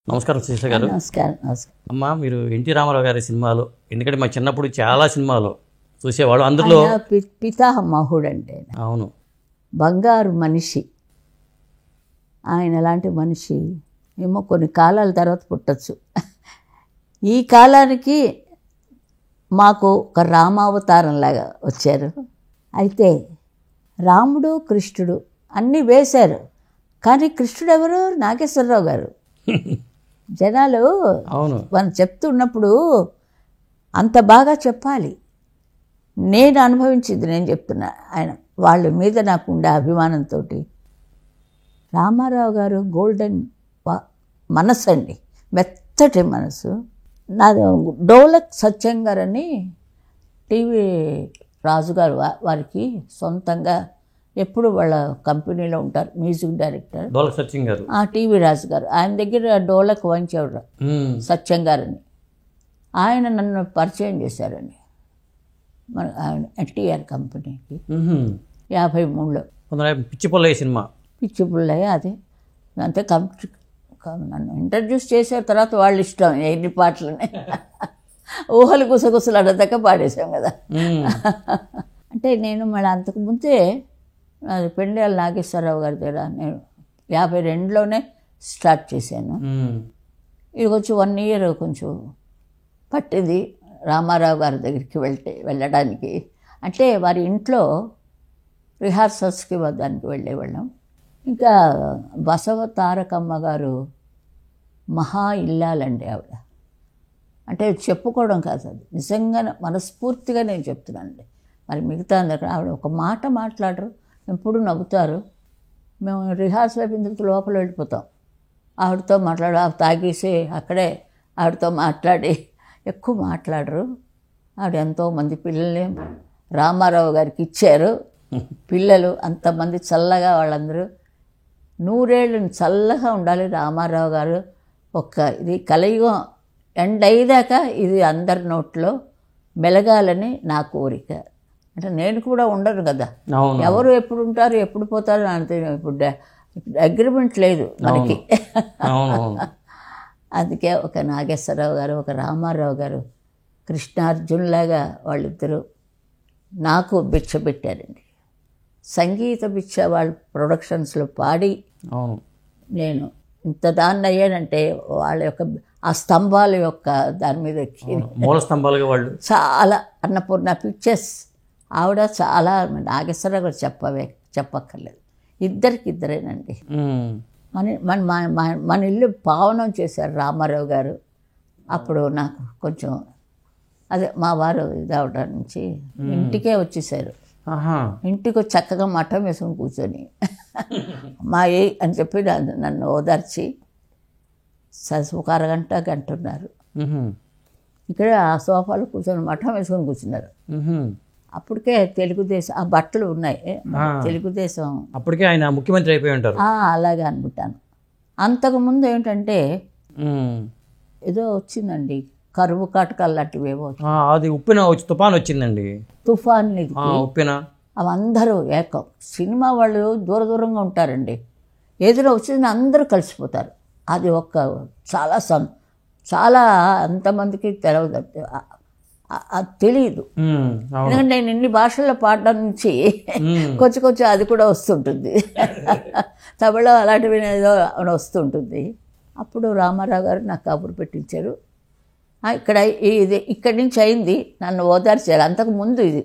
నమస్కారం శిరీష గారు. నమస్కారం. నమస్కారం అమ్మా, మీరు ఎన్టీ రామారావు గారి సినిమాలు, ఎందుకంటే మా చిన్నప్పుడు చాలా సినిమాలు చూసేవాడు. అందులో పితామహుడు అంటే అవును, బంగారు మనిషి. ఆయన ఎలాంటి మనిషి ఏమో కొన్ని కాలాల తర్వాత పుట్టచ్చు. ఈ కాలానికి మాకు ఒక రామావతారంలాగా వచ్చారు. అయితే రాముడు కృష్ణుడు అన్నీ వేశారు, కానీ కృష్ణుడు ఎవరు? నాగేశ్వరరావు గారు. జనాలు అవును, మనం చెప్తున్నప్పుడు అంత బాగా చెప్పాలి. నేను అనుభవించింది నేను చెప్తున్నా. ఆయన వాళ్ళ మీద నాకు ఉండే అభిమానంతో రామారావు గారు గోల్డెన్ మనసు అండి, మెత్తటి మనసు. నాది డోలక్ సత్యం గారు అని టీవీ రాజుగారు వారికి సొంతంగా ఎప్పుడు వాళ్ళ కంపెనీలో ఉంటారు, మ్యూజిక్ డైరెక్టర్. డోలక్ సత్యం గారు, టీవీ రాజు గారు. ఆయన దగ్గర డోలక్ వాయించేవాడు సత్యం గారని. ఆయన నన్ను పరిచయం చేశారండి మన ఎన్టీఆర్ కంపెనీకి 53లో. పిచ్చి పొల్లయ్య సినిమా. పిచ్చి పుల్లయ్య అదే అంతే. నన్ను ఇంట్రడ్యూస్ చేసిన తర్వాత వాళ్ళ ఇష్టం ఎన్ని పాటలని ఊహలు గుసగుసలు అడదాకా పాడేశాం కదా. అంటే నేను మళ్ళీ అంతకుముందే అది పెండ్యాల నాగేశ్వరరావు గారి దగ్గర నేను 52లోనే స్టార్ట్ చేశాను. ఇది కొంచెం 1 year కొంచెం పట్టింది రామారావు గారి దగ్గరికి వెళ్ళడానికి. అంటే వారి ఇంట్లో రిహార్సల్స్కి దానికి వెళ్ళేవాళ్ళం. ఇంకా బసవ తారకమ్మ గారు మహా ఇల్లాలండి ఆవిడ. అంటే చెప్పుకోవడం కాదు, అది నిజంగా మనస్ఫూర్తిగా నేను చెప్తున్నానండి. మరి మిగతా అందరికీ ఆవిడ ఒక మాట మాట్లాడరు, ఎప్పుడు నవ్వుతారు. మేము రిహార్సల్ అయిపోయిన తర్వాత లోపల వెళ్ళిపోతాం, ఆవిడతో తాగేసి అక్కడే ఆవిడతో మాట్లాడి ఎక్కువ మాట్లాడరు. ఆవిడ ఎంతోమంది పిల్లల్ని రామారావు గారికి ఇచ్చారు. పిల్లలు అంతమంది చల్లగా వాళ్ళందరూ 100 ఏళ్ళు చల్లగా ఉండాలి రామారావు గారు. ఇది కలియుగం ఎండ్ అయ్యేదాకా ఇది అందరి నోట్లో మెలగాలని నా కోరిక. అంటే నేను కూడా ఉండను కదా, ఎవరు ఎప్పుడు ఉంటారు ఎప్పుడు పోతారు అంటే ఇప్పుడు అగ్రిమెంట్ లేదు మనకి. అందుకే ఒక నాగేశ్వరరావు గారు, ఒక రామారావు గారు, కృష్ణార్జున్లాగా వాళ్ళిద్దరూ నాకు భిక్ష పెట్టారండి. సంగీత భిక్ష వాళ్ళ ప్రొడక్షన్స్లో పాడి నేను ఇంత దాన్ని అయ్యానంటే వాళ్ళ యొక్క ఆ స్తంభాల యొక్క దాని మీద మూల స్తంభాలుగా వాళ్ళు చాలా. అన్నపూర్ణ పిక్చర్స్ ఆవిడ చాలా. నాగేశ్వరరావు గారు చెప్పక్కర్లేదు, ఇద్దరేనండి. మన ఇల్లు పావనం చేశారు రామారావు గారు. అప్పుడు నాకు కొంచెం అదే మా వారు ఇదవడం నుంచి ఇంటికే వచ్చేసారు. ఇంటికి చక్కగా మఠం వేసుకొని కూర్చొని మా అని చెప్పి నన్ను ఓదార్చి ఒక గంట ఉన్నారు. ఇక్కడ ఆ సోఫాలో కూర్చొని మఠం వేసుకొని కూర్చున్నారు. అప్పటికే తెలుగుదేశం ఆ బట్టలు ఉన్నాయి, తెలుగుదేశం అప్పటికే ఆయన ముఖ్యమంత్రి అయిపోయి ఉంటారు. అలాగే అనుకుంటాను. అంతకుముందు ఏంటంటే ఏదో వచ్చిందండి, కరువు కాటకాలు లాంటివి ఏవో. అది ఉప్పిన తుఫాన్ వచ్చిందండి. తుఫాన్ ఉప్పిన అవి అందరూ ఏకం. సినిమా వాళ్ళు దూరంగా ఉంటారండి, ఏదైనా వచ్చిందని అందరూ కలిసిపోతారు. అది చాలా అంతమందికి తెలియదు. ఎందుకంటే నేను ఇన్ని భాషల్లో పాడడం నుంచి కొంచెం అది కూడా వస్తుంటుంది. తమిళ అలాంటివి ఏదో వస్తుంటుంది. అప్పుడు రామారావు గారు నాకు కబురు పెట్టించారు. ఇక్కడి నుంచి అయింది, నన్ను ఓదార్చారు. అంతకుముందు ఇది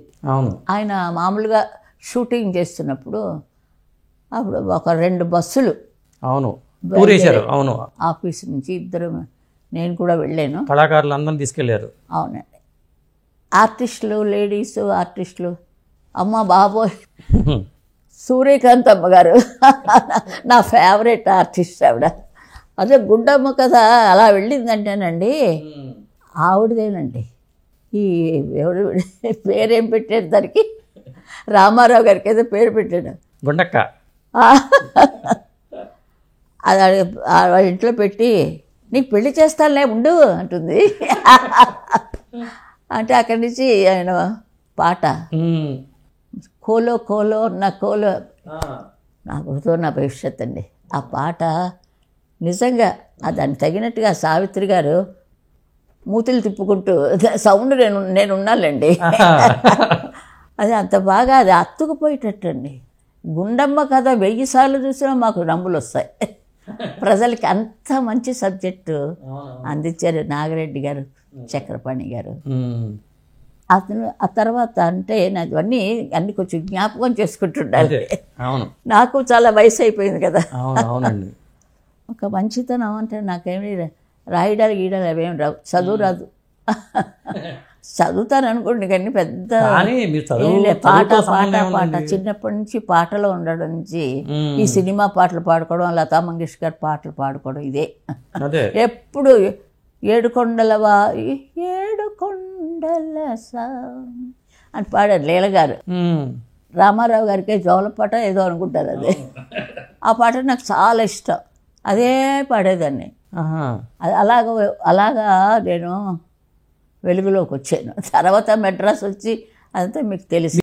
ఆయన మామూలుగా షూటింగ్ చేస్తున్నప్పుడు అప్పుడు ఒక 2 బస్సులు ఆఫీస్ నుంచి ఇద్దరు నేను కూడా వెళ్ళాను. కళాకారులు అందరం తీసుకెళ్లారు. అవునండి, ఆర్టిస్టులు, లేడీస్ ఆర్టిస్టులు. అమ్మ బాబోయ్, సూర్యకాంత్ అమ్మగారు నా ఫేవరెట్ ఆర్టిస్ట్ ఆవిడ. అదే గుడ్డమ్మ కదా అలా వెళ్ళిందంటేనండి ఆవిడదేనండి. ఈ ఎవరు పేరేం పెట్టారు దానికి? రామారావు గారికి ఏదో పేరు పెట్టాడు, గుండక్క. అది వాళ్ళ ఇంట్లో పెట్టి నీకు పెళ్లి చేస్తానులే ఉండు అంటుంది. అంటే అక్కడి నుంచి ఆయన పాట కోలో కోలో నా కోలో నా భవిష్యత్ అండి. ఆ పాట నిజంగా దానికి తగినట్టుగా సావిత్రి గారు మూతులు తిప్పుకుంటూ సౌండ్ నేను ఉన్నానండి. అది అంత బాగా అది అత్తుకుపోయేటట్టండి. గుండమ్మ కథ 1000 సార్లు చూసినా మాకు నవ్వులు వస్తాయి. ప్రజలకి అంత మంచి సబ్జెక్టు అందించారు నాగిరెడ్డి గారు, చక్రపాణి గారు. అతను ఆ తర్వాత అంటే నావన్నీ అన్ని కొంచెం జ్ఞాపకం చేసుకుంటుండాలి. నాకు చాలా వయసు అయిపోయింది కదా. ఒక మంచితనం అంటే నాకేమి రాయడాలు గీయడాలు అవేమి రావు, చదువు రాదు. చదువుతాను అనుకోండి కానీ పెద్ద పాట చిన్నప్పటి నుంచి పాటలో ఉండడం నుంచి ఈ సినిమా పాటలు పాడుకోవడం, లతా మంగేష్కర్ పాటలు పాడుకోవడం ఇదే. ఎప్పుడు ఏడుకొండల అని పాడారు లీల గారు. రామారావు గారికి జోలపాట ఏదో అనుకుంటారు అదే. ఆ పాట నాకు చాలా ఇష్టం, అదే పాడేదాన్ని. అలాగా నేను వెలుగులోకి వచ్చాను. తర్వాత మెడ్రాస్ వచ్చి అదంతా మీకు తెలిసి